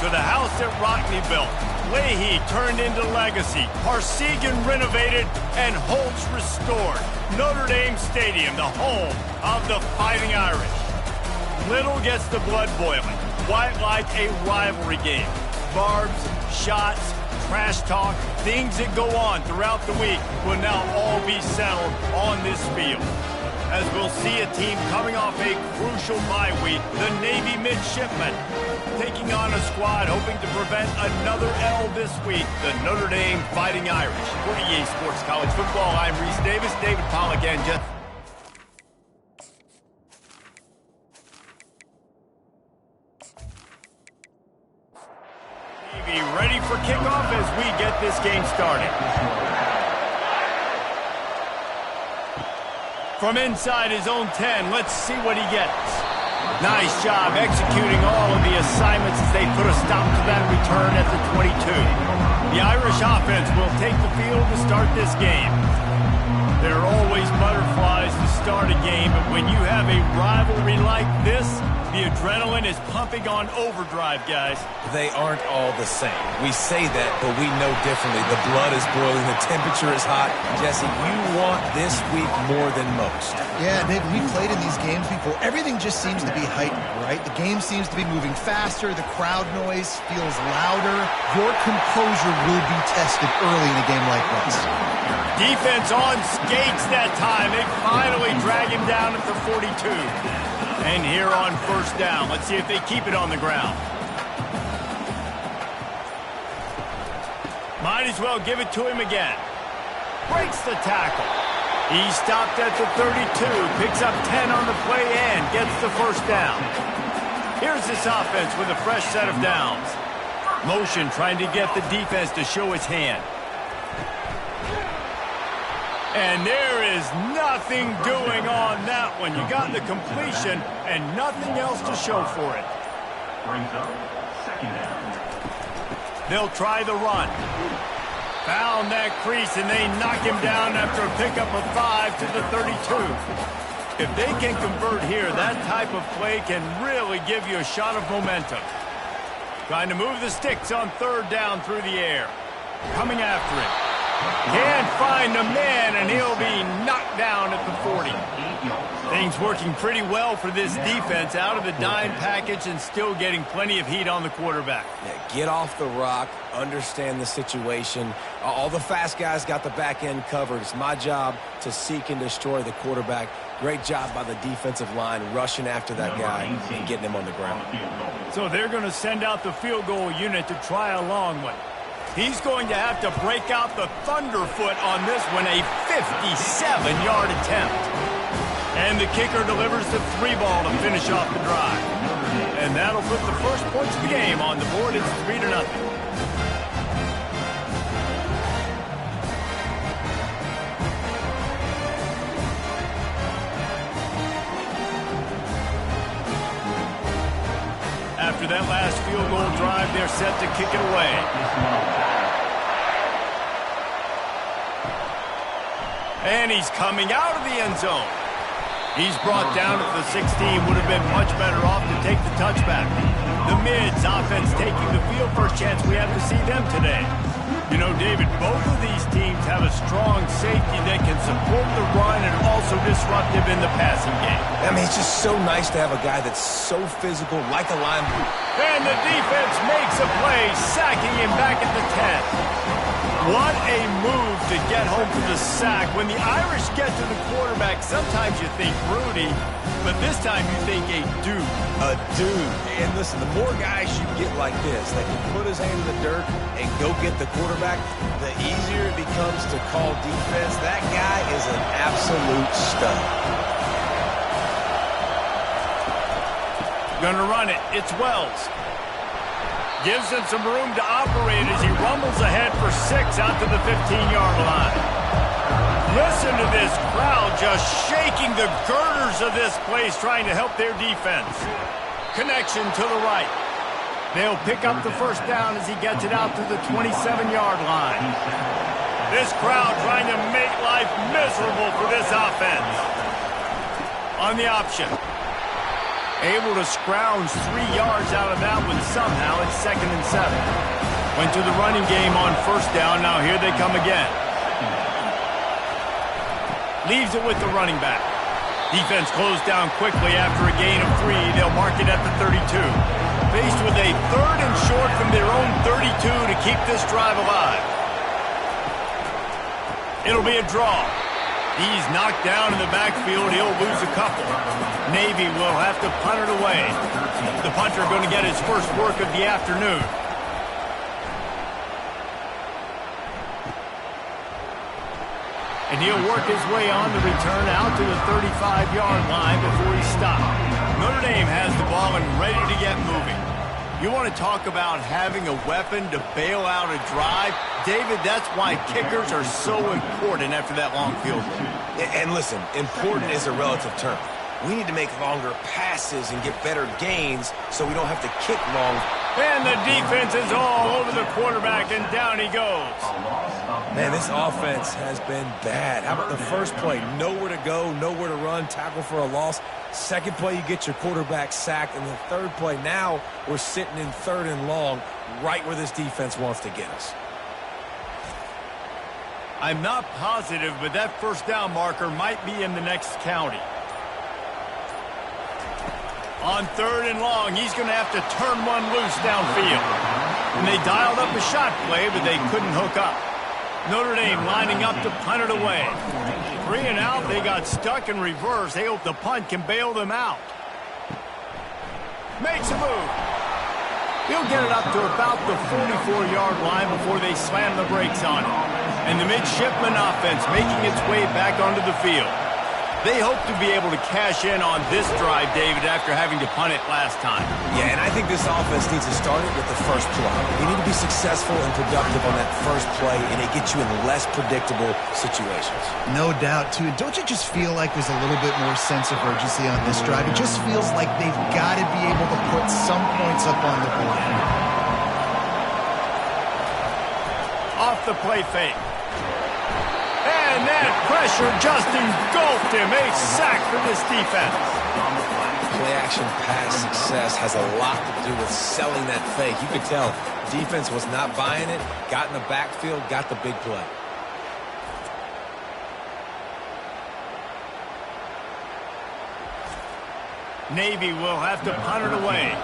to the house that Rockney built. Leahy turned into legacy. Parsegan renovated and Holtz restored. Notre Dame Stadium, the home of the Fighting Irish. Little gets the blood boiling, quite like a rivalry game. Barbs, shots, trash talk, things that go on throughout the week will now all be settled on this field. As we'll see a team coming off a crucial bye week, the Navy midshipmen taking on a squad hoping to prevent another L this week, the Notre Dame Fighting Irish. For EA Sports College Football, I'm Reese Davis, David Pollack, and Jeff. Navy ready for kickoff as we get this game started. From inside his own 10, let's see what he gets. Nice job executing all of the assignments as they put a stop to that return at the 22. The Irish offense will take the field to start this game. There are always butterflies to start a game, but when you have a rivalry like this, the adrenaline is pumping on overdrive, guys. They aren't all the same. We say that, but we know differently. The blood is boiling. The temperature is hot. Jesse, you want this week more than most. Yeah, David, we played in these games before. Everything just seems to be heightened, right? The game seems to be moving faster. The crowd noise feels louder. Your composure will be tested early in a game like this. Defense on skates that time. They finally drag him down at the 42. And here on first down, let's see if they keep it on the ground. Might as well give it to him again. Breaks the tackle. He stopped at the 32, picks up 10 on the play and gets the first down. Here's this offense with a fresh set of downs. Motion trying to get the defense to show his hand. And there is nothing doing on that one. You got the completion and nothing else to show for it. Brings up second down. They'll try the run. Found that crease and they knock him down after a pickup of 5 to the 32. If they can convert here, that type of play can really give you a shot of momentum. Trying to move the sticks on third down through the air. Coming after it. Can't find a man, and he'll be knocked down at the 40. Things working pretty well for this defense, out of the dime package and still getting plenty of heat on the quarterback. Yeah, get off the rock, understand the situation. All the fast guys got the back end covered. It's my job to seek and destroy the quarterback. Great job by the defensive line rushing after that guy and getting him on the ground. So they're going to send out the field goal unit to try a long one. He's going to have to break out the thunderfoot on this one, a 57-yard attempt. And the kicker delivers the 3-ball to finish off the drive. And that'll put the first points of the game on the board. It's 3-0. After that last field goal drive, they're set to kick it away. And he's coming out of the end zone. He's brought down at the 16. Would have been much better off to take the touchback. The mids offense taking the field. First chance we have to see them today. You know, David, both of these teams have a strong safety that can support the run and also disruptive in the passing game. I mean, it's just so nice to have a guy that's so physical, like a lineman. And the defense makes a play, sacking him back at the 10. What a move to get home for the sack. When the Irish get to the quarterback, sometimes you think Rudy, but this time you think a dude. A dude. And listen, the more guys you get like this that can put his hand in the dirt and go get the quarterback, the easier it becomes to call defense. That guy is an absolute stud. Gonna run it. It's Wells. Gives him some room to operate as he rumbles ahead for 6 out to the 15-yard line. Listen to this crowd just shaking the girders of this place, trying to help their defense. Connection to the right. They'll pick up the first down as he gets it out to the 27-yard line. This crowd trying to make life miserable for this offense. On the option. Able to scrounge 3 yards out of that one somehow. It's 2nd and 7. Went to the running game on 1st down. Now here they come again. Leaves it with the running back. Defense closed down quickly after a gain of 3. They'll mark it at the 32. Faced with a 3rd and short from their own 32 to keep this drive alive. It'll be a draw. He's knocked down in the backfield. He'll lose a couple. Navy will have to punt it away. The punter going to get his first work of the afternoon. And he'll work his way on the return out to the 35-yard line before he stopped. Notre Dame has the ball and ready to get moving. You want to talk about having a weapon to bail out a drive? David, that's why kickers are so important after that long field goal. And listen, important is a relative term. We need to make longer passes and get better gains so we don't have to kick long. And the defense is all over the quarterback, and down he goes. Man, this offense has been bad. How about the first play? Nowhere to go, nowhere to run, tackle for a loss. Second play, you get your quarterback sacked. And the third play, now we're sitting in 3rd and long, right where this defense wants to get us. I'm not positive, but that 1st down marker might be in the next county. On 3rd and long, he's going to have to turn one loose downfield. And they dialed up a shot play, but they couldn't hook up. Notre Dame lining up to punt it away. 3 and out, they got stuck in reverse. They hope the punt can bail them out. Makes a move. He'll get it up to about the 44-yard line before they slam the brakes on it. And the midshipman offense making its way back onto the field. They hope to be able to cash in on this drive, David, after having to punt it last time. Yeah, and I think this offense needs to start it with the first play. You need to be successful and productive on that first play, and it gets you in less predictable situations. No doubt, too. Don't you just feel like there's a little bit more sense of urgency on this drive? It just feels like they've got to be able to put some points up on the board. Off the play fake. And that pressure just engulfed him. A sack for this defense. Play-action pass success has a lot to do with selling that fake. You could tell defense was not buying it, got in the backfield, got the big play. Navy will have to punt it away.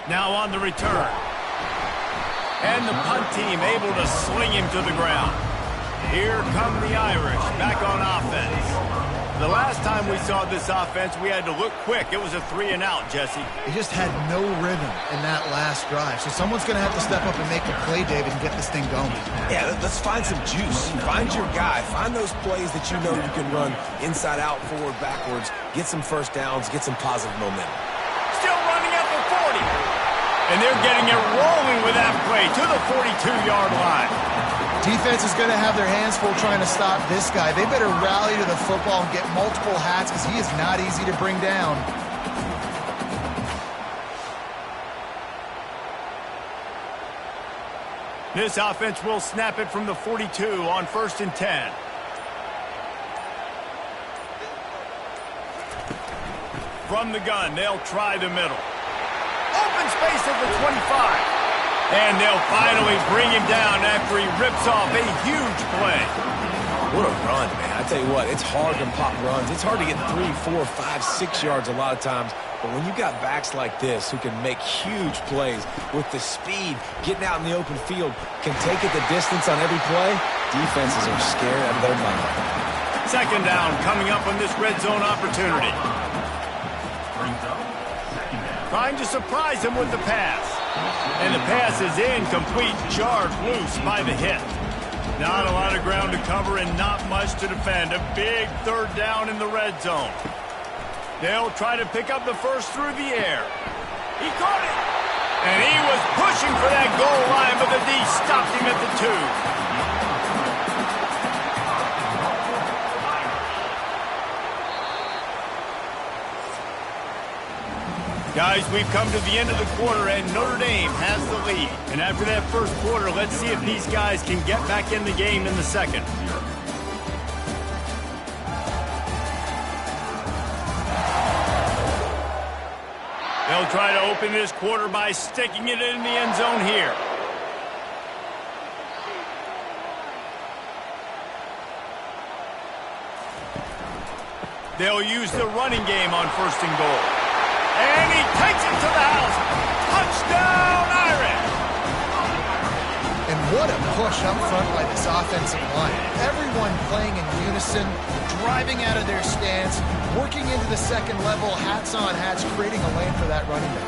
Now on the return. And the punt team able to sling him to the ground. Here come the Irish back on offense. The last time we saw this offense, we had to look quick. It was a 3 and out, Jesse. They just had no rhythm in that last drive. So someone's going to have to step up and make a play, David, and get this thing going. Yeah, let's find some juice. Find your guy. Find those plays that you know you can run inside out, forward, backwards. Get some first downs. Get some positive momentum. Still running at the 40. And they're getting it rolling with that play to the 42-yard line. Defense is going to have their hands full trying to stop this guy. They better rally to the football and get multiple hats because he is not easy to bring down. This offense will snap it from the 42 on 1st and 10. From the gun, they'll try the middle. Open space at the 25. And they'll finally bring him down after he rips off a huge play. What a run, man. I tell you what, it's hard to pop runs. It's hard to get 3, 4, 5, 6 yards a lot of times. But when you got backs like this who can make huge plays with the speed, getting out in the open field, can take it the distance on every play, defenses are scared out of their mind. 2nd down coming up on this red zone opportunity. Trying to surprise him with the pass. And the pass is incomplete, jarred loose by the hit. Not a lot of ground to cover and not much to defend. A big 3rd down in the red zone. They'll try to pick up the first through the air. He caught it. And he was pushing for that goal line, but the D stopped him at the 2. Guys, we've come to the end of the quarter, and Notre Dame has the lead. And after that first quarter, let's see if these guys can get back in the game in the second. They'll try to open this quarter by sticking it in the end zone here. They'll use the running game on 1st and goal. And he takes it to the house. Touchdown, Irish! And what a push up front by this offensive line. Everyone playing in unison, driving out of their stance, working into the second level, hats on hats, creating a lane for that running back.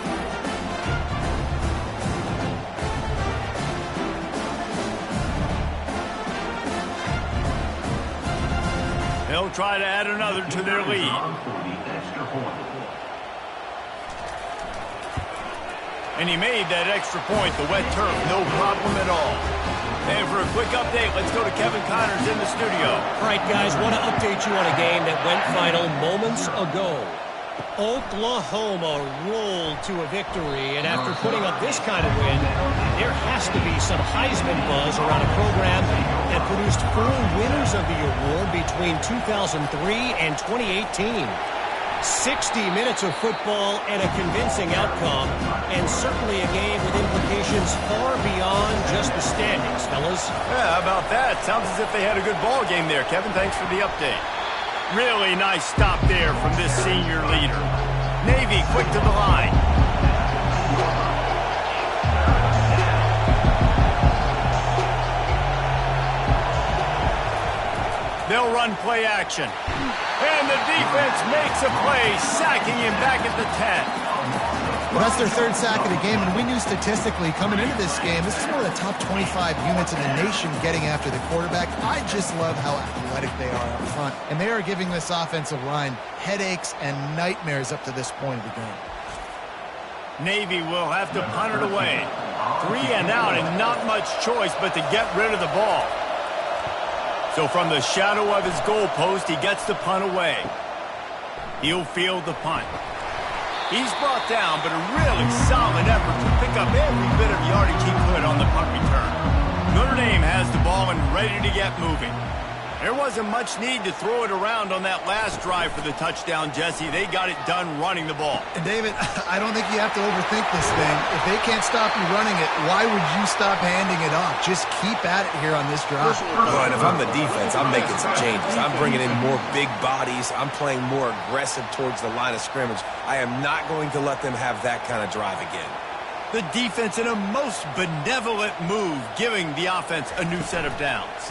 They'll try to add another to their lead. And he made that extra point, the wet turf, no problem at all. And for a quick update, let's go to Kevin Connors in the studio. All right, guys, want to update you on a game that went final moments ago. Oklahoma rolled to a victory, and after putting up this kind of win, there has to be some Heisman buzz around a program that produced 4 winners of the award between 2003 and 2018. 60 minutes of football and a convincing outcome, and certainly a game with implications far beyond just the standings, fellas. Yeah, how about that? Sounds as if they had a good ball game there. Kevin, thanks for the update. Really nice stop there from this senior leader. Navy quick to the line. They'll run play action. And the defense makes a play, sacking him back at the 10. Well, that's their 3rd sack of the game, and we knew statistically coming into this game, this is one of the top 25 units in the nation getting after the quarterback. I just love how athletic they are up front, and they are giving this offensive line headaches and nightmares up to this point of the game. Navy will have to punt it away. 3 and out, and not much choice but to get rid of the ball. So from the shadow of his goalpost, he gets the punt away. He'll field the punt. He's brought down, but a really solid effort to pick up every bit of yardage he could on the punt return. Notre Dame has the ball and ready to get moving. There wasn't much need to throw it around on that last drive for the touchdown, Jesse. They got it done running the ball. And David, I don't think you have to overthink this thing. If they can't stop you running it, why would you stop handing it off? Just keep at it here on this drive. Well, and if I'm the defense, I'm making some changes. I'm bringing in more big bodies. I'm playing more aggressive towards the line of scrimmage. I am not going to let them have that kind of drive again. The defense in a most benevolent move, giving the offense a new set of downs.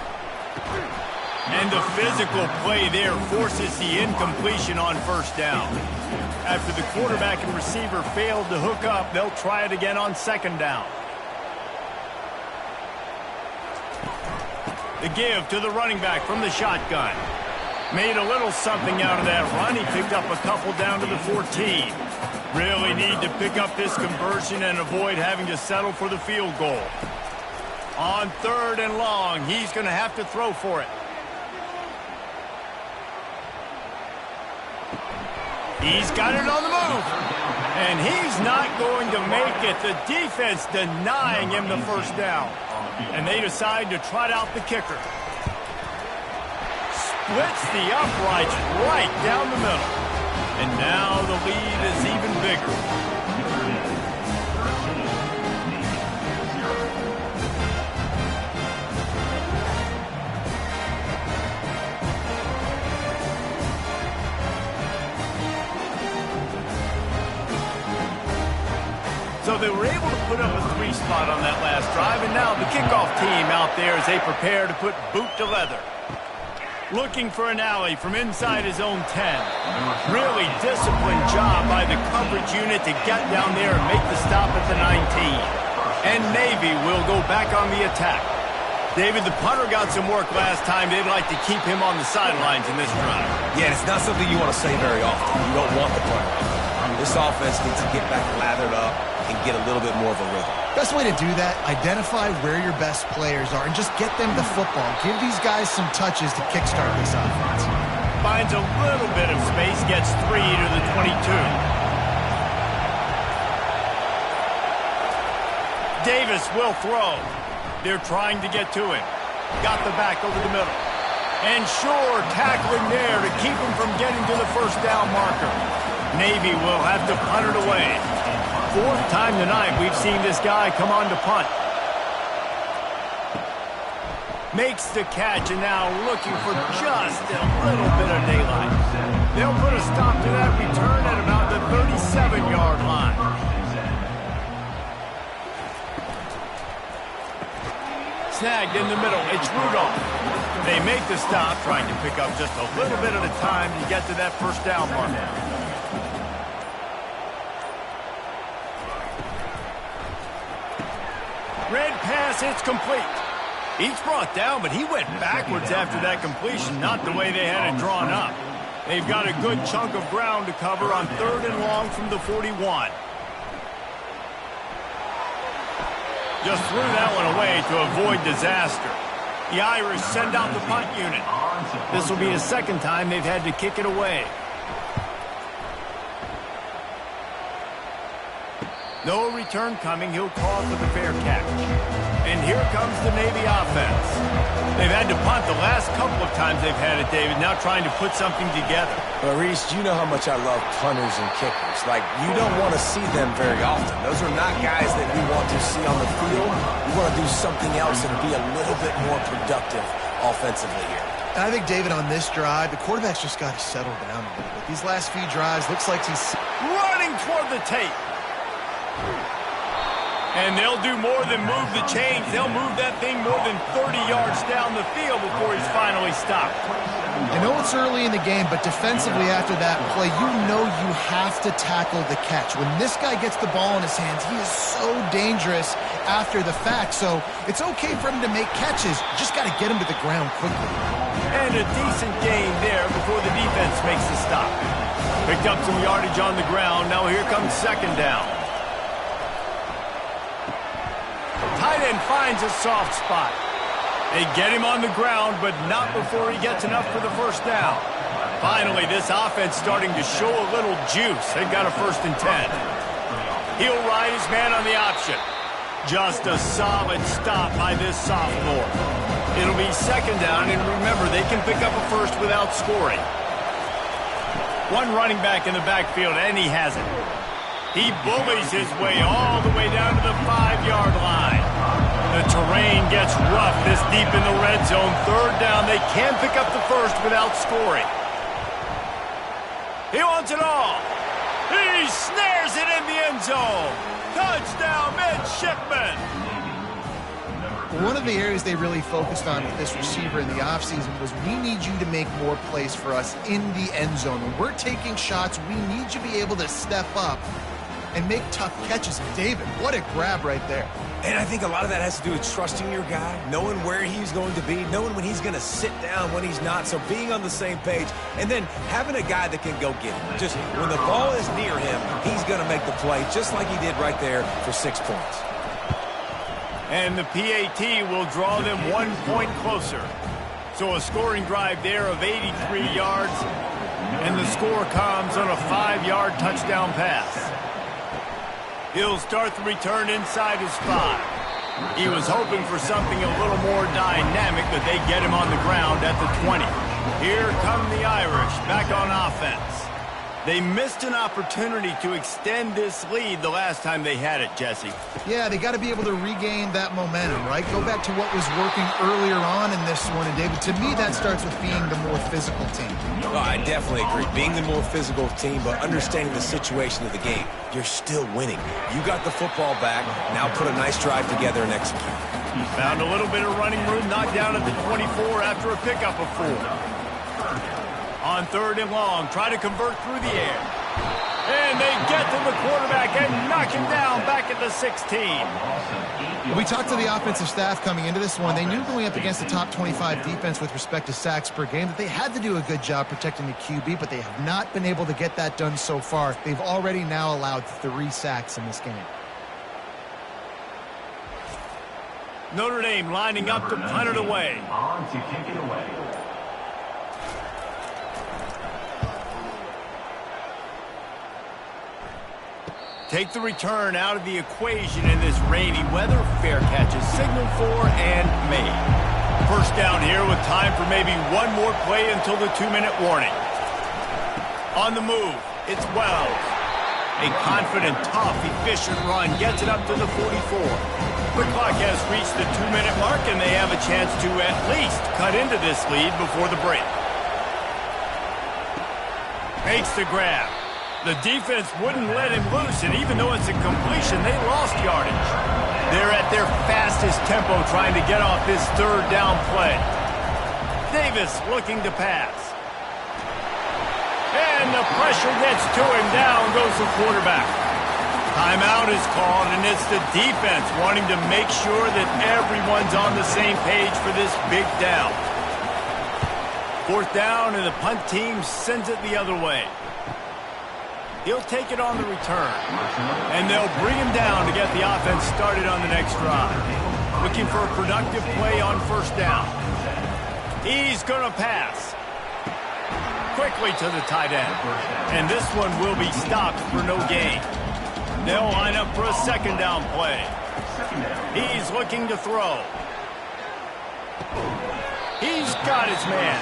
And the physical play there forces the incompletion on 1st down. After the quarterback and receiver failed to hook up, they'll try it again on 2nd down. The give to the running back from the shotgun. Made a little something out of that run. He picked up a couple down to the 14. Really need to pick up this conversion and avoid having to settle for the field goal. On 3rd and long, he's going to have to throw for it. He's got it on the move. And he's not going to make it. The defense denying him the 1st down. And they decide to trot out the kicker. Splits the uprights right down the middle. And now the lead is even bigger. So they were able to put up a 3 spot on that last drive, and now the kickoff team out there as they prepare to put boot to leather. Looking for an alley from inside his own 10. Really disciplined job by the coverage unit to get down there and make the stop at the 19. And Navy will go back on the attack. David, the punter got some work last time. They'd like to keep him on the sidelines in this drive. Yeah, it's not something you want to say very often. You don't want the punter. This offense needs to get back lathered up and get a little bit more of a rhythm. Best way to do that, identify where your best players are and just get them the football. Give these guys some touches to kickstart this offense. Finds a little bit of space, gets 3 to the 22. Davis will throw. They're trying to get to him. Got the back over the middle. And sure, tackling there to keep him from getting to the first down marker. Navy will have to punt it away. Fourth time tonight we've seen this guy come on to punt. Makes the catch and now looking for just a little bit of daylight. They'll put a stop to that return at about the 37-yard line. Snagged in the middle. It's Rudolph. They make the stop, trying to pick up just a little bit at a time to get to that first down marker. Red pass, it's complete. He's brought down, but he went backwards after that completion, not the way they had it drawn up. They've got a good chunk of ground to cover on 3rd and long from the 41. Just threw that one away to avoid disaster. The Irish send out the punt unit. This will be the second time they've had to kick it away. No return coming. He'll call for the fair catch. And here comes the Navy offense. They've had to punt the last couple of times they've had it, David, now trying to put something together. Well, Reese, you know how much I love punters and kickers. Like, you don't want to see them very often. Those are not guys that we want to see on the field. We want to do something else and be a little bit more productive offensively here. I think, David, on this drive, the quarterback's just got to settle down a little bit. These last few drives, looks like he's running toward the tape. And they'll do more than move the chains. They'll move that thing more than 30 yards down the field before he's finally stopped. I know it's early in the game, but defensively after that play, you know you have to tackle the catch. When this guy gets the ball in his hands, he is so dangerous after the fact. So it's okay for him to make catches. You just got to get him to the ground quickly. And a decent gain there before the defense makes the stop. Picked up some yardage on the ground. Now here comes second down. Tight end finds a soft spot. They get him on the ground, but not before he gets enough for the first down. Finally, this offense starting to show a little juice. They've got a 1st and 10. He'll ride his man on the option. Just a solid stop by this sophomore. It'll be second down, and remember, they can pick up a first without scoring. One running back in the backfield, and he has it. He bullies his way all the way down to the 5-yard line. The terrain gets rough this deep in the red zone. 3rd down, they can pick up the first without scoring. He wants it all. He snares it in the end zone. Touchdown, midshipman. One of the areas they really focused on with this receiver in the offseason was we need you to make more plays for us in the end zone. When we're taking shots, we need you to be able to step up and make tough catches. David, what a grab right there. And I think a lot of that has to do with trusting your guy, knowing where he's going to be, knowing when he's going to sit down, when he's not, so being on the same page, and then having a guy that can go get it. Just when the ball is near him, he's going to make the play, just like he did right there for 6 points. And the PAT will draw them 1 point closer. So a scoring drive there of 83 yards, and the score comes on a 5-yard touchdown pass. He'll start the return inside his 5. He was hoping for something a little more dynamic, but they get him on the ground at the 20. Here come the Irish back on offense. They missed an opportunity to extend this lead the last time they had it, Jesse. Yeah, they got to be able to regain that momentum, right? Go back to what was working earlier on in this one. And, David, to me, that starts with being the more physical team. Oh, I definitely agree. Being the more physical team, but understanding the situation of the game. You're still winning. You got the football back. Now put a nice drive together and execute. Found a little bit of running room, knocked down at the 24 after a pickup of 4. On 3rd and long, try to convert through the air. And they get to the quarterback and knock him down back at the 16. We talked to the offensive staff coming into this one. They knew going up against the top 25 defense with respect to sacks per game that they had to do a good job protecting the QB, but they have not been able to get that done so far. They've already now allowed 3 sacks in this game. Notre Dame lining up to punt it away. On to kick it away. Take the return out of the equation in this rainy weather. Fair catch is signaled for and made. First down here with time for maybe one more play until the 2-minute warning. On the move, it's Wells. A confident, tough, efficient run gets it up to the 44. The clock has reached the 2-minute mark, and they have a chance to at least cut into this lead before the break. Makes the grab. The defense wouldn't let him loose, and even though it's a completion, they lost yardage. They're at their fastest tempo trying to get off this third down play. Davis looking to pass. And the pressure gets to him. Down goes the quarterback. Timeout is called, and it's the defense wanting to make sure that everyone's on the same page for this big down. Fourth down, and the punt team sends it the other way. He'll take it on the return. And they'll bring him down to get the offense started on the next drive. Looking for a productive play on first down. He's going to pass. Quickly to the tight end. And this one will be stopped for no gain. They'll line up for a second down play. He's looking to throw. He's got his man.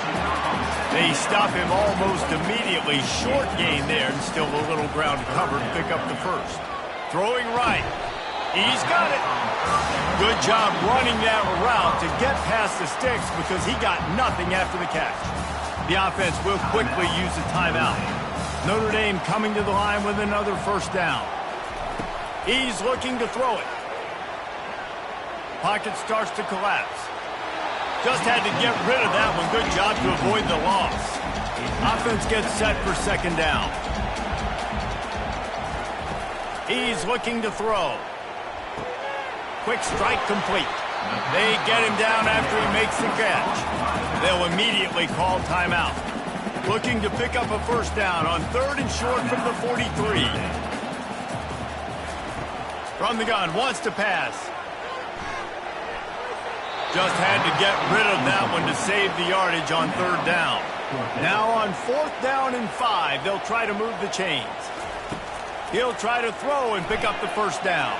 They stop him almost immediately. Short gain there, and still a little ground to cover to pick up the first. Throwing right. He's got it. Good job running that route to get past the sticks because he got nothing after the catch. The offense will quickly use a timeout. Notre Dame coming to the line with another first down. He's looking to throw it. Pocket starts to collapse. Just had to get rid of that one. Good job to avoid the loss. Offense gets set for second down. He's looking to throw. Quick strike complete. They get him down after he makes the catch. They'll immediately call timeout. Looking to pick up a first down on third and short from the 43. From the gun, wants to pass. Just had to get rid of that one to save the yardage on third down. Now on fourth down and 5, they'll try to move the chains. He'll try to throw and pick up the first down.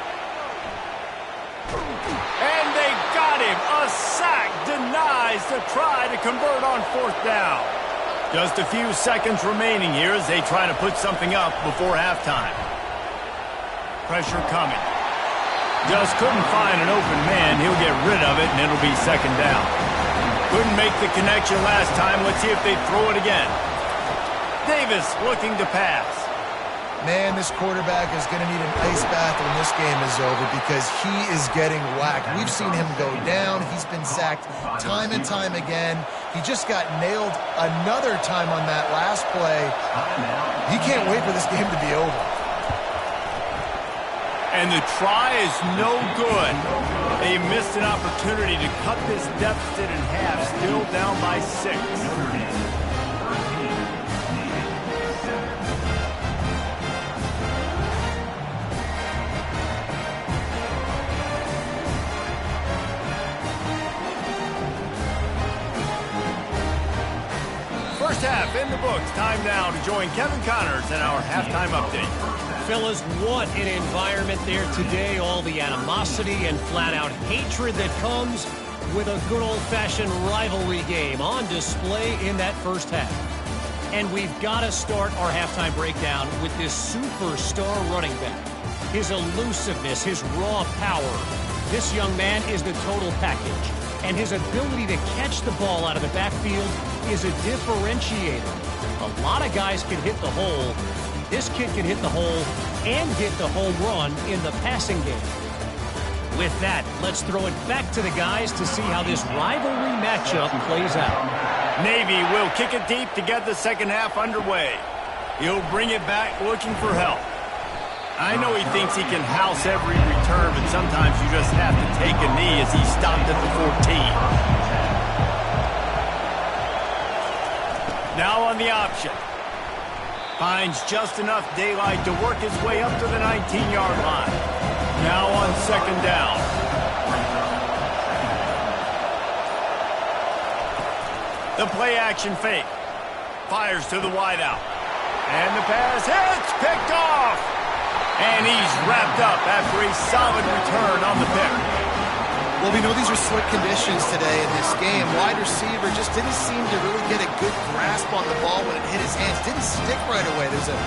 And they got him. A sack denies the try to convert on fourth down. Just a few seconds remaining here as they try to put something up before halftime. Pressure coming. Just couldn't find an open man. He'll get rid of it, and it'll be second down. Couldn't make the connection last time. Let's see if they throw it again. Davis looking to pass. Man, this quarterback is going to need an ice bath when this game is over because he is getting whacked. We've seen him go down. He's been sacked time and time again. He just got nailed another time on that last play. He can't wait for this game to be over. And the try is no good. They missed an opportunity to cut this deficit in half, still down by 6. First half in the books. Time now to join Kevin Connors in our halftime update. Fellas, what an environment there today. All the animosity and flat-out hatred that comes with a good old-fashioned rivalry game on display in that first half. And we've got to start our halftime breakdown with this superstar running back. His elusiveness, his raw power. This young man is the total package. And his ability to catch the ball out of the backfield is a differentiator. A lot of guys can hit the hole. This kid can hit the hole and hit the home run in the passing game. With that, let's throw it back to the guys to see how this rivalry matchup plays out. Navy will kick it deep to get the second half underway. He'll bring it back looking for help. I know he thinks he can house every return, but sometimes you just have to take a knee as he stopped at the 14. Now on the option. Finds just enough daylight to work his way up to the 19-yard line. Now on second down. The play-action fake. Fires to the wideout. And the pass hits. Picked off. And he's wrapped up after a solid return on the pick. Well, we know these are slick conditions today in this game. Wide receiver just didn't seem to really get a good grasp on the ball when it hit his hands. Didn't stick right away. There's a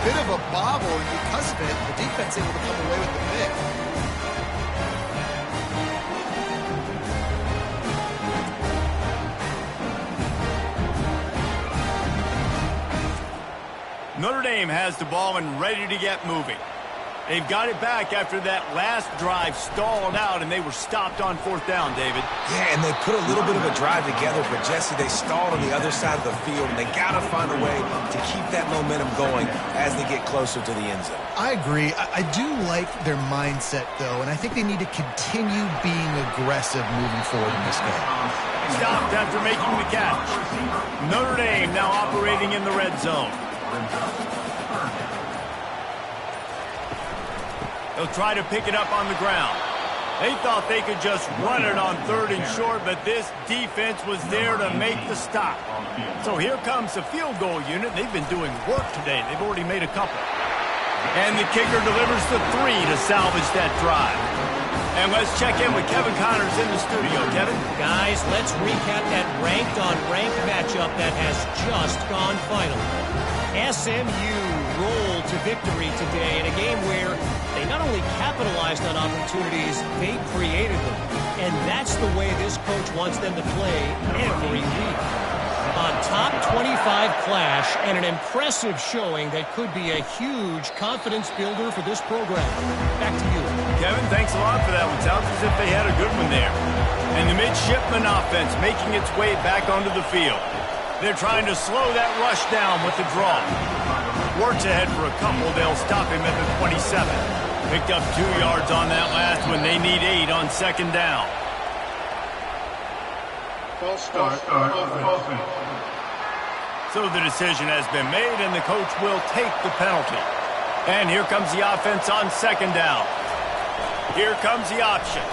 bit of a bobble, and because of it, the defense able to come away with the pick. Notre Dame has the ball and ready to get moving. They've got it back after that last drive stalled out, and they were stopped on fourth down, David. Yeah, and they put a little bit of a drive together, but, Jesse, they stalled on the other side of the field, and they got to find a way to keep that momentum going as they get closer to the end zone. I agree. I do like their mindset, though, and I think they need to continue being aggressive moving forward in this game. Stopped after making the catch. Notre Dame now operating in the red zone. They'll try to pick it up on the ground. They thought they could just run it on third and short, but this defense was there to make the stop. So here comes the field goal unit. They've been doing work today. They've already made a couple. And the kicker delivers the 3 to salvage that drive. And let's check in with Kevin Connors in the studio. Kevin? Guys, let's recap that ranked-on-ranked matchup that has just gone final. SMU rolled to victory today in a game where they not only capitalized on opportunities, they created them. And that's the way this coach wants them to play every week. A top 25 clash and an impressive showing that could be a huge confidence builder for this program. Back to you. Kevin, thanks a lot for that one. Sounds as if they had a good one there. And the midshipman offense making its way back onto the field. They're trying to slow that rush down with the draw. Works ahead for a couple. They'll stop him at the 27. Picked up 2 yards on that last one. They need 8 on second down. False start. Offense. So the decision has been made, and the coach will take the penalty. And here comes the offense on second down. Here comes the option.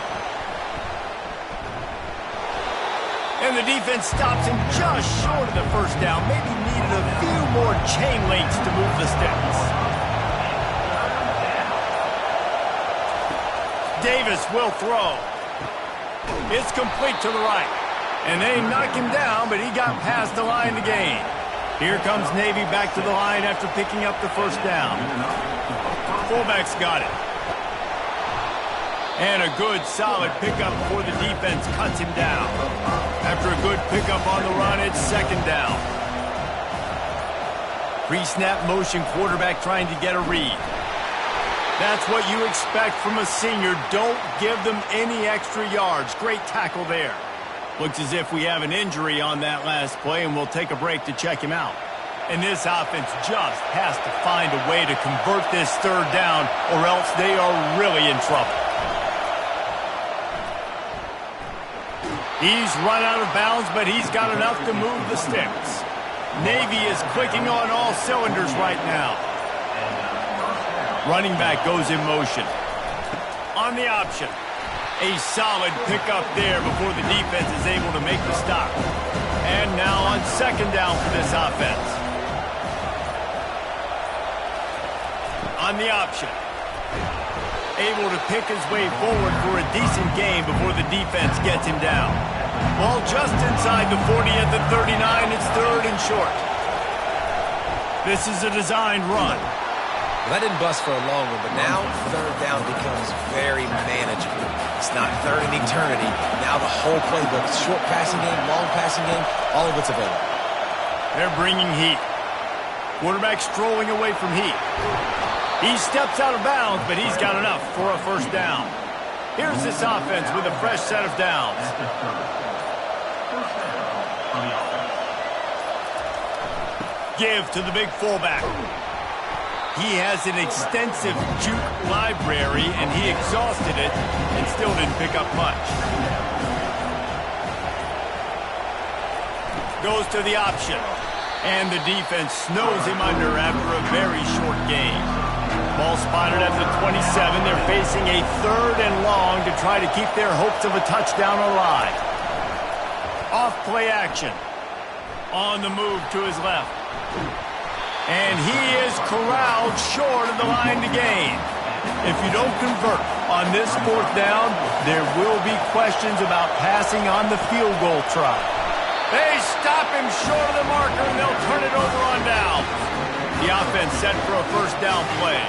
And the defense stops him just short of the first down. Maybe needed a few more chain links to move the sticks. Davis will throw. It's complete to the right. And they knock him down, but he got past the line to gain. Here comes Navy back to the line after picking up the first down. Fullback's got it. And a good, solid pickup before the defense cuts him down. After a good pickup on the run, it's second down. Pre-snap motion, quarterback trying to get a read. That's what you expect from a senior. Don't give them any extra yards. Great tackle there. Looks as if we have an injury on that last play, and we'll take a break to check him out. And this offense just has to find a way to convert this third down, or else they are really in trouble. He's run out of bounds, but he's got enough to move the sticks. Navy is clicking on all cylinders right now. Running back goes in motion. On the option. A solid pickup there before the defense is able to make the stop. And now on second down for this offense. On the option. Able to pick his way forward for a decent gain before the defense gets him down. Ball just inside the 40 at the 39. It's third and short. This is a designed run. Well, that didn't bust for a long one, but now third down becomes very manageable. It's not third in eternity. Now the whole playbook, short passing game, long passing game, all of it's available. They're bringing heat. Quarterback strolling away from heat. He steps out of bounds, but he's got enough for a first down. Here's this offense with a fresh set of downs. Give to the big fullback. He has an extensive juke library, and he exhausted it and still didn't pick up much. Goes to the option, and the defense snows him under after a very short gain. Ball spotted at the 27. They're facing a third and long to try to keep their hopes of a touchdown alive. Off play action. On the move to his left. And he is corralled short of the line to gain. If you don't convert on this fourth down, there will be questions about passing on the field goal try. They stop him short of the marker, and they'll turn it over on down. The offense set for a first down play.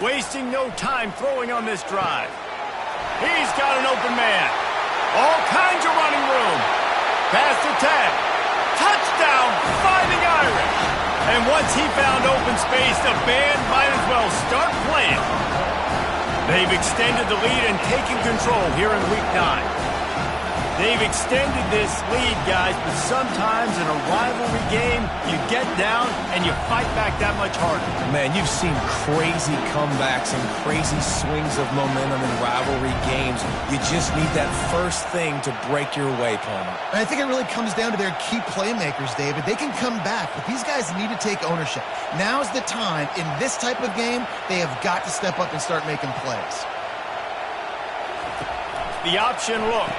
Wasting no time throwing on this drive. He's got an open man. All kinds of running room. Pass to tag. Touchdown, Fighting Irish. And once he found open space, the band might as well start playing. They've extended the lead and taken control here in Week 9. They've extended this lead, guys, but sometimes in a rivalry game, you get down and you fight back that much harder. Man, you've seen crazy comebacks and crazy swings of momentum in rivalry games. You just need that first thing to break your way, Palmer. And I think it really comes down to their key playmakers, David. They can come back, but these guys need to take ownership. Now's the time. In this type of game, they have got to step up and start making plays. The option look.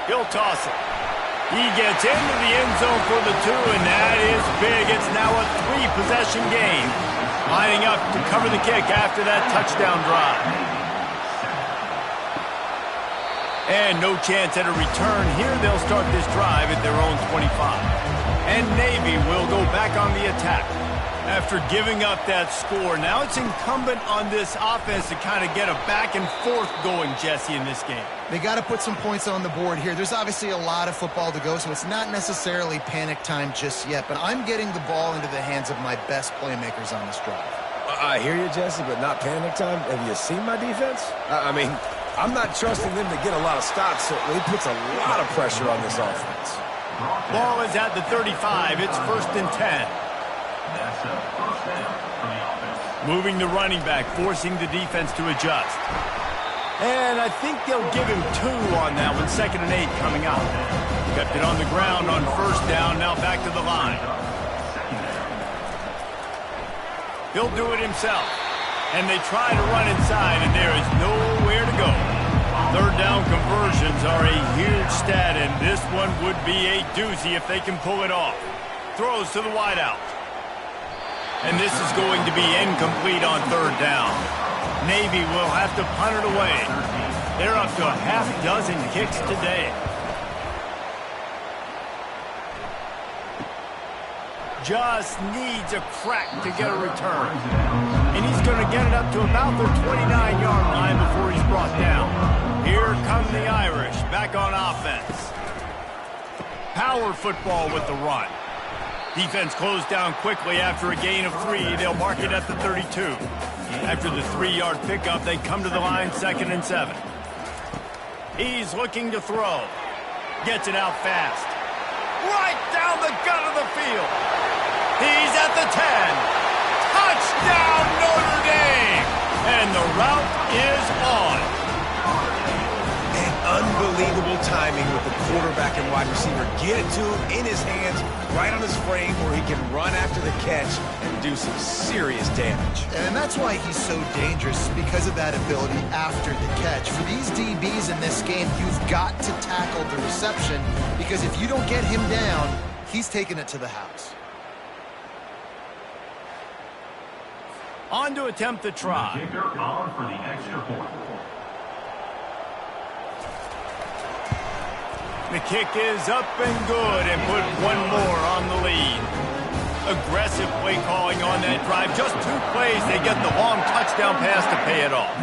He'll toss it. He gets into the end zone for the 2, and that is big. It's now a 3-possession game. Lining up to cover the kick after that touchdown drive. And no chance at a return here. They'll start this drive at their own 25. And Navy will go back on the attack. After giving up that score, now it's incumbent on this offense to kind of get a back and forth going, Jesse, in this game. They got to put some points on the board here. There's obviously a lot of football to go, so it's not necessarily panic time just yet, but I'm getting the ball into the hands of my best playmakers on this drive. I hear you, Jesse, but not panic time. Have you seen my defense? I mean, I'm not trusting them to get a lot of stops, so it puts a lot of pressure on this offense. Ball is at the 35. It's 1st and 10. That's a first down for the offense. Moving the running back, forcing the defense to adjust. And I think they'll give him 2 on that one. 2nd and 8 coming up. Kept it on the ground on 1st down. Now back to the line. He'll do it himself. And they try to run inside, and there is nowhere to go. 3rd down conversions are a huge stat, and this one would be a doozy if they can pull it off. Throws to the wideout. And this is going to be incomplete on 3rd down. Navy will have to punt it away. They're up to a half dozen kicks today. Just needs a crack to get a return. And he's going to get it up to about their 29-yard line before he's brought down. Here come the Irish back on offense. Power football with the run. Defense closed down quickly after a gain of 3. They'll mark it at the 32. After the 3-yard pickup, they come to the line 2nd and 7. He's looking to throw. Gets it out fast. Right down the gut of the field. He's at the 10. Touchdown, Notre Dame! And the route is on. Unbelievable timing with the quarterback and wide receiver. Get it to him in his hands, right on his frame where he can run after the catch and do some serious damage. And that's why he's so dangerous, because of that ability after the catch. For these DBs in this game, you've got to tackle the reception, because if you don't get him down, he's taking it to the house. On to attempt the try. The kicker on for the extra point. The kick is up and good, and put one more on the lead. Aggressive play calling on that drive. Just 2 plays, they get the long touchdown pass to pay it off.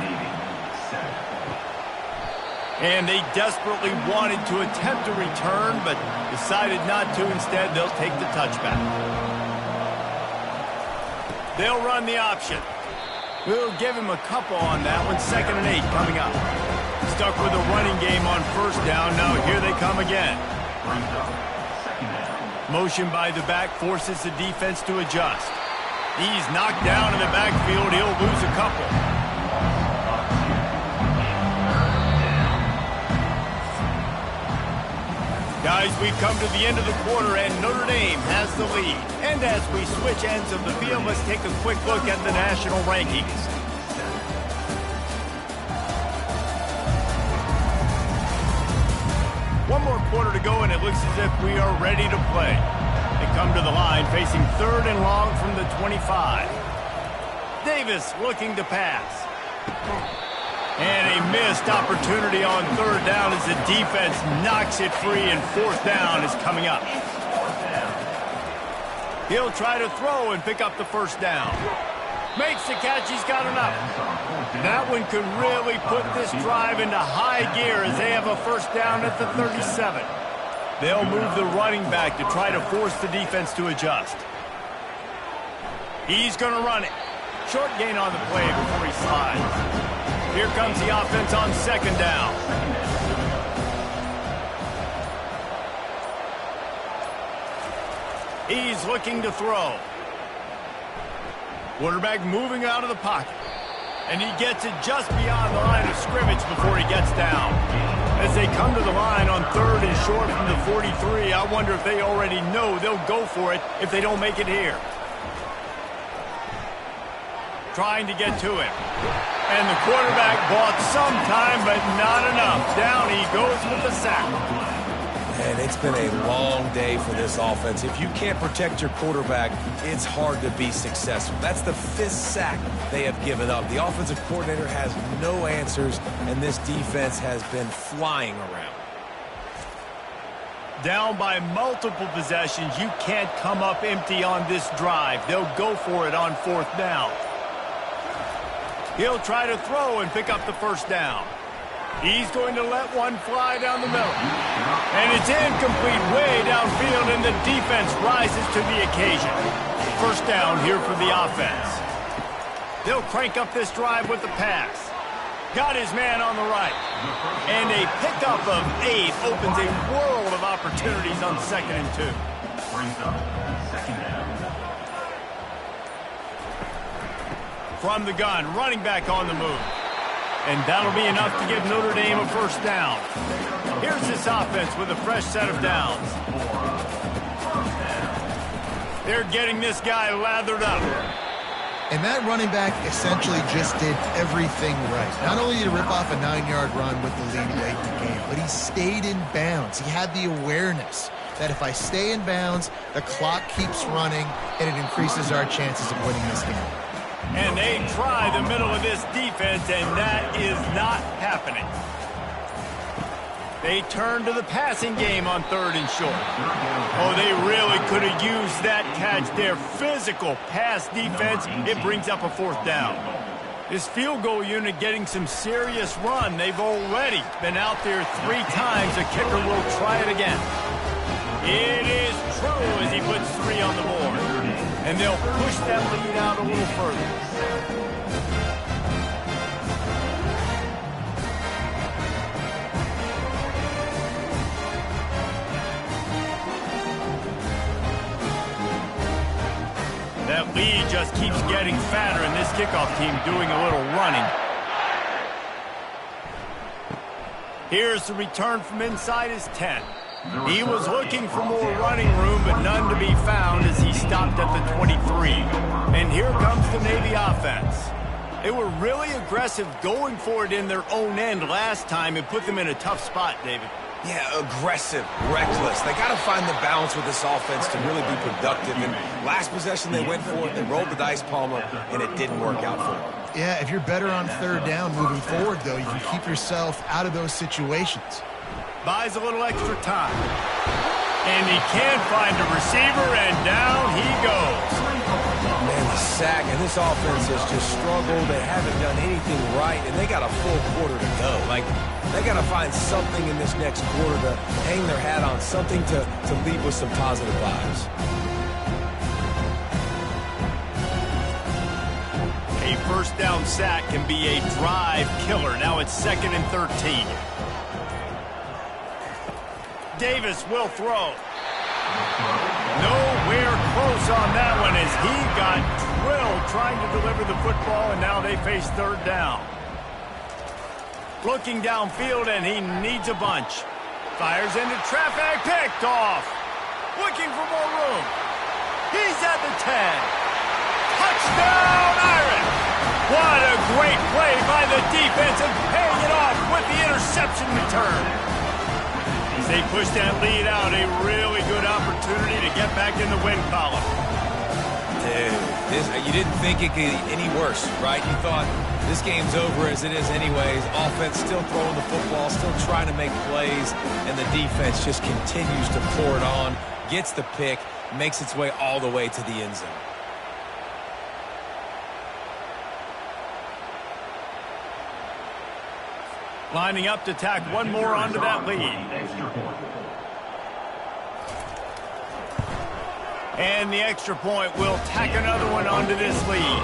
And they desperately wanted to attempt a return, but decided not to. Instead, they'll take the touchback. They'll run the option. We'll give him a couple on that one. 2nd and 8 coming up. Stuck with a running game on 1st down. Now here they come again. Motion by the back forces the defense to adjust. He's knocked down in the backfield. He'll lose a couple. Guys, we've come to the end of the quarter, and Notre Dame has the lead. And as we switch ends of the field, let's take a quick look at the national rankings. One more quarter to go, and it looks as if we are ready to play. They come to the line facing 3rd and long from the 25. Davis looking to pass. And a missed opportunity on 3rd down as the defense knocks it free, and 4th down is coming up. He'll try to throw and pick up the 1st down. Makes the catch. He's got enough. That one could really put this drive into high gear as they have a 1st down at the 37. They'll move the running back to try to force the defense to adjust. He's going to run it. Short gain on the play before he slides. Here comes the offense on 2nd down. He's looking to throw. Quarterback moving out of the pocket. And he gets it just beyond the line of scrimmage before he gets down. As they come to the line on 3rd and short from the 43, I wonder if they already know they'll go for it if they don't make it here. Trying to get to him. And the quarterback bought some time, but not enough. Down he goes with the sack. And it's been a long day for this offense. If you can't protect your quarterback, it's hard to be successful. That's the 5th sack they have given up. The offensive coordinator has no answers, and this defense has been flying around. Down by multiple possessions, you can't come up empty on this drive. They'll go for it on 4th down. He'll try to throw and pick up the 1st down. He's going to let one fly down the middle. And it's incomplete way downfield, and the defense rises to the occasion. 1st down here for the offense. They'll crank up this drive with the pass. Got his man on the right. And a pickup of 8 opens a world of opportunities on 2nd and 2. Brings up 2nd down. From the gun, running back on the move. And that'll be enough to give Notre Dame a 1st down. Here's this offense with a fresh set of downs. They're getting this guy lathered up. And that running back essentially just did everything right. Not only did he rip off a 9-yard run with the lead late in the game, but he stayed in bounds. He had the awareness that if I stay in bounds, the clock keeps running, and it increases our chances of winning this game. And they try the middle of this defense, and that is not happening. They turn to the passing game on 3rd and short. Oh, they really could have used that catch. Their physical pass defense, it brings up a 4th down. This field goal unit getting some serious run. They've already been out there 3 times. The kicker will try it again. It is true as he puts 3 on the board. And they'll push that lead out a little further. That lead just keeps getting fatter, and this kickoff team doing a little running. Here's the return from inside his 10. He was looking for more running room, but none to be found as he stopped at the 23. And here comes the Navy offense. They were really aggressive going for it in their own end last time and put them in a tough spot, David. Yeah, aggressive, reckless. They got to find the balance with this offense to really be productive. And last possession they went for it, they rolled the dice, Palmer, and it didn't work out for them. Yeah, if you're better on 3rd down moving forward, though, you can keep yourself out of those situations. Buys a little extra time. And he can't find a receiver, and down he goes. Man, the sack, and this offense has just struggled. They haven't done anything right, and they got a full quarter to go. Like, they got to find something in this next quarter to hang their hat on, something to leave with some positive vibes. A 1st down sack can be a drive killer. Now it's 2nd and 13. Davis will throw. Nowhere close on that one as he got drilled trying to deliver the football, and now they face 3rd down. Looking downfield, and he needs a bunch. Fires into traffic, picked off. Looking for more room. He's at the 10. Touchdown, Irish! What a great play by the defense and paying it off with the interception return. As they push that lead out, a really good opportunity to get back in the win column. Dude, you didn't think it could get any worse, right? You thought this game's over as it is anyways. Offense still throwing the football, still trying to make plays, and the defense just continues to pour it on, gets the pick, makes its way all the way to the end zone. Lining up to tack one more onto that lead. And the extra point will tack another one onto this lead.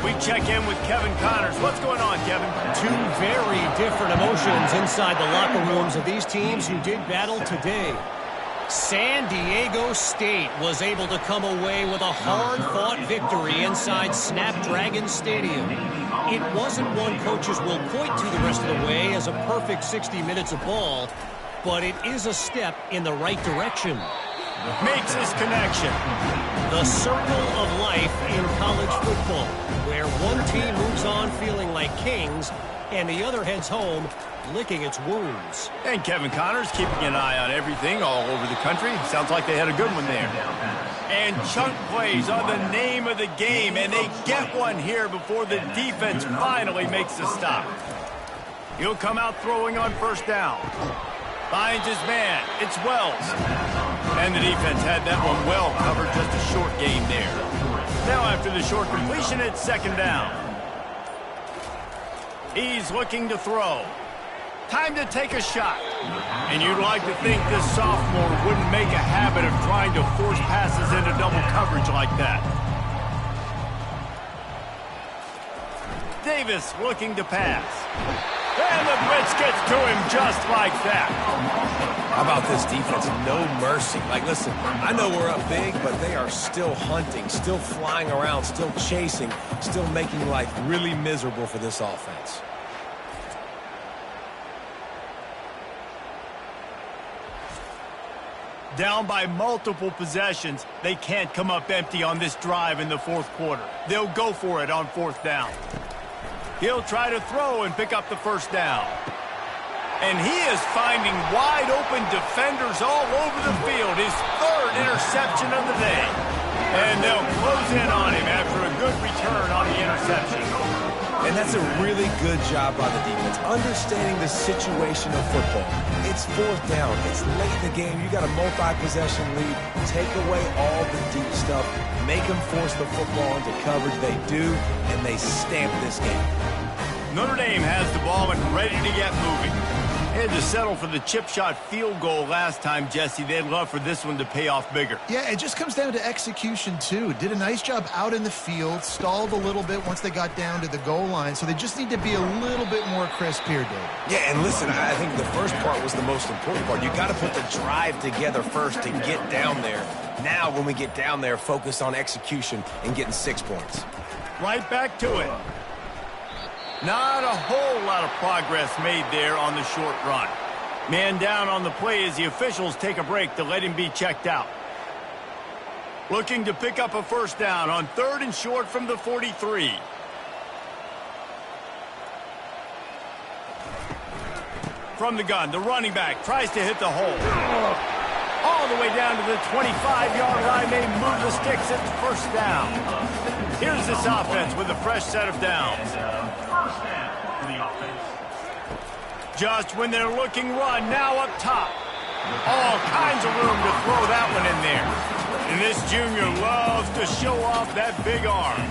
We check in with Kevin Connors. What's going on, Kevin? Two very different emotions inside the locker rooms of these teams who did battle today. San Diego State was able to come away with a hard-fought victory inside Snapdragon Stadium. It wasn't one coaches will point to the rest of the way as a perfect 60 minutes of ball, but it is a step in the right direction. Makes his connection. The circle of life in college football, where one team moves on feeling like kings and the other heads home licking its wounds. And Kevin Connors keeping an eye on everything all over the country. Sounds like they had a good one there. And chunk plays are the name of the game, and they get one here before the defense finally makes the stop. He'll come out throwing on first down. Finds his man. It's Wells. And the defense had that one well covered, just a short gain there. Now after the short completion, it's second down. He's looking to throw. Time to take a shot. And you'd like to think this sophomore wouldn't make a habit of trying to force passes into double coverage like that. Davis looking to pass. And the blitz gets to him just like that. How about this defense? No mercy. Like, listen, I know we're up big, but they are still hunting, still flying around, still chasing, still making life really miserable for this offense. Down by multiple possessions, they can't come up empty on this drive in the fourth quarter. They'll go for it on fourth down. He'll try to throw and pick up the first down. And he is finding wide open defenders all over the field. His third interception of the day. And they'll close in on him after a good return on the interception. And that's a really good job by the defense, understanding the situation of football. It's fourth down. It's late in the game. You got a multi-possession lead. Take away all the deep stuff. Make them force the football into coverage. They do, and they stamp this game. Notre Dame has the ball and ready to get moving. They had to settle for the chip shot field goal last time, Jesse. They'd love for this one to pay off bigger. Yeah, it just comes down to execution, too. Did a nice job out in the field, stalled a little bit once they got down to the goal line, so they just need to be a little bit more crisp here, Dave. Yeah, and listen, I think the first part was the most important part. You got to put the drive together first to get down there. Now, when we get down there, focus on execution and getting 6 points. Right back to it. Not a whole lot of progress made there on the short run. Man down on the play as the officials take a break to let him be checked out. Looking to pick up a first down on third and short from the 43. From the gun, the running back tries to hit the hole. All the way down to the 25-yard line. They move the sticks at the first down. Here's this offense with a fresh set of downs. First down for the offense. Just when they're looking run, now up top. All kinds of room to throw that one in there. And this junior loves to show off that big arm.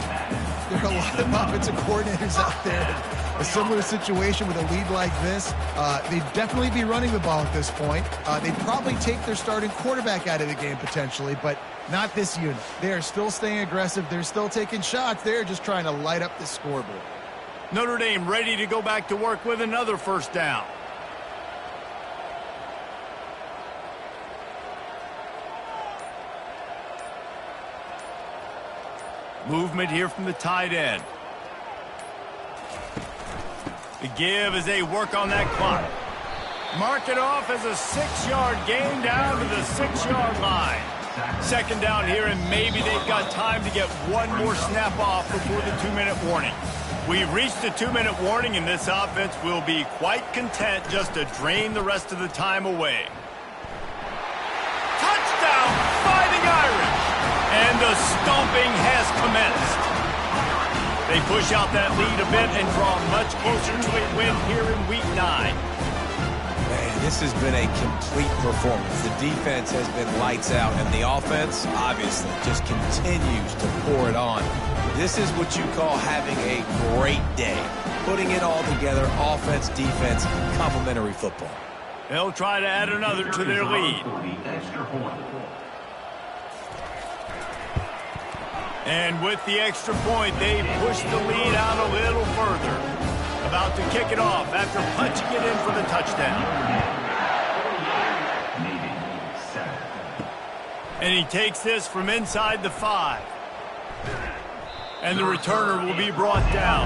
There are a lot of offensive coordinators out there. A similar situation with a lead like this. They'd definitely be running the ball at this point. They'd probably take their starting quarterback out of the game potentially, but not this unit. They are still staying aggressive. They're still taking shots. They're just trying to light up the scoreboard. Notre Dame ready to go back to work with another first down. Movement here from the tight end. The give as they work on that clock. Mark it off as a 6-yard gain down to the 6-yard line. Second down here, and maybe they've got time to get one more snap off before the 2-minute warning. We've reached the 2-minute warning, and this offense will be quite content just to drain the rest of the time away. stomping has commenced. They push out that lead a bit and draw much closer to a win here in Week 9. Man, this has been a complete performance. The defense has been lights out, and the offense, obviously, just continues to pour it on. This is what you call having a great day. Putting it all together, offense, defense, complementary football. They'll try to add another to their lead. And with the extra point, they push the lead out a little further. About to kick it off after punching it in for the touchdown. And he takes this from inside the 5. And the returner will be brought down.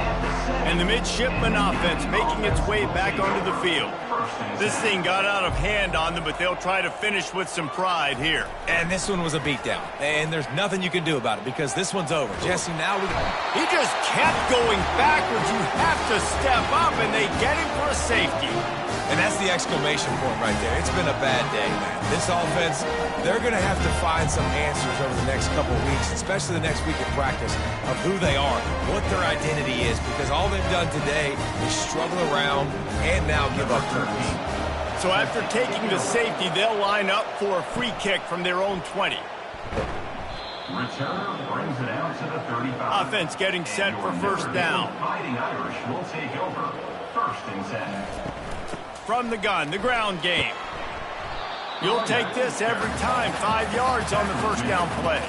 And the midshipman offense making its way back onto the field. This thing got out of hand on them, but they'll try to finish with some pride here. And this one was a beatdown. And there's nothing you can do about it because this one's over. Jesse, now we go. He just kept going backwards. You have to step up, and they get him for a safety. And that's the exclamation point right there. It's been a bad day, man. This offense, they're going to have to find some answers over the next couple of weeks, especially the next week of practice, of who they are, what their identity is, because all they've done today is struggle around and now give up turnovers. So after taking the safety, they'll line up for a free kick from their own 20. Returner brings it out to the 35. Offense getting set for first down. Fighting Irish will take over. First and 10. From the gun, the ground game. You'll take this every time. 5 yards on the first down play.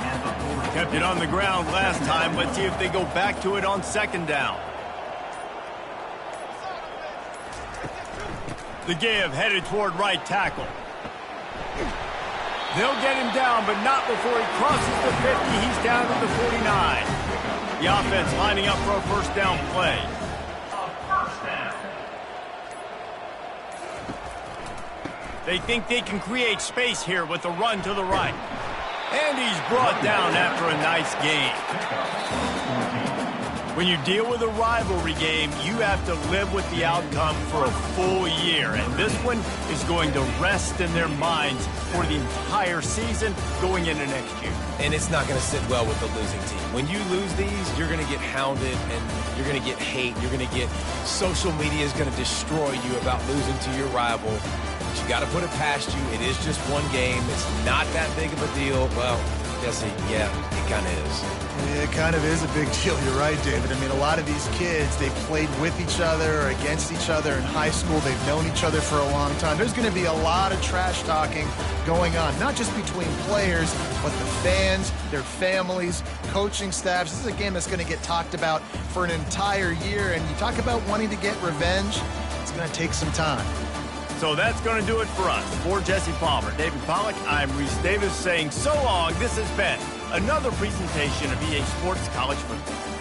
Kept it on the ground last time. Let's see if they go back to it on second down. The give headed toward right tackle. They'll get him down, but not before he crosses the 50. He's down to the 49. The offense lining up for a first down play. They think they can create space here with a run to the right. And he's brought down after a nice gain. When you deal with a rivalry game, you have to live with the outcome for a full year. And this one is going to rest in their minds for the entire season going into next year. And it's not going to sit well with the losing team. When you lose these, you're going to get hounded and you're going to get hate. You're going to get social media is going to destroy you about losing to your rival. But you got to put it past you. It is just one game. It's not that big of a deal. Well, Jesse, yeah, it kind of is. It kind of is a big deal. You're right, David. I mean, a lot of these kids, they played with each other or against each other in high school. They've known each other for a long time. There's going to be a lot of trash talking going on, not just between players, but the fans, their families, coaching staffs. This is a game that's going to get talked about for an entire year. And you talk about wanting to get revenge, it's going to take some time. So that's going to do it for us. For Jesse Palmer, David Pollack, I'm Reese Davis saying so long. This has been another presentation of EA Sports College Football.